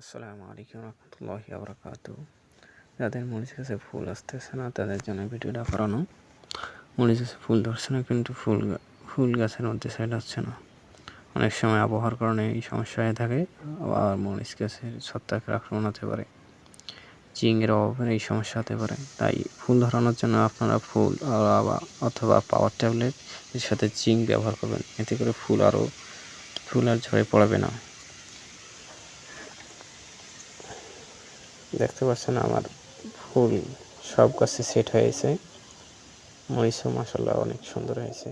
আসসালামু আলাইকুম রহমতুল্লাহি বারাকাতু। যাদের মরিচ গাছে ফুল আসতেছে না তাদের জন্য ভিডিওটা করানো। মরিচ গাছে ফুল ধরছে না, কিন্তু ফুল গাছের মধ্যে সাইড হচ্ছে না। অনেক সময় আবহাওয়ার কারণে এই সমস্যা হয়ে থাকে। আবার মরিচ গাছের ছত্রাকের আক্রমণ হতে পারে, জিঙ্কের অভাবে এই সমস্যা হতে পারে। তাই ফুল ধরানোর জন্য আপনারা ফুল অথবা পাওয়ার ট্যাবলেট এর সাথে জিঙ্ক ব্যবহার করবেন। এতে করে ফুল আর ঝরে পড়বে না। দেখতে পাচ্ছেন আমার ফুল সব গাছে সেট হয়েছে। মরিচও মাশাআল্লাহ অনেক সুন্দর হয়েছে।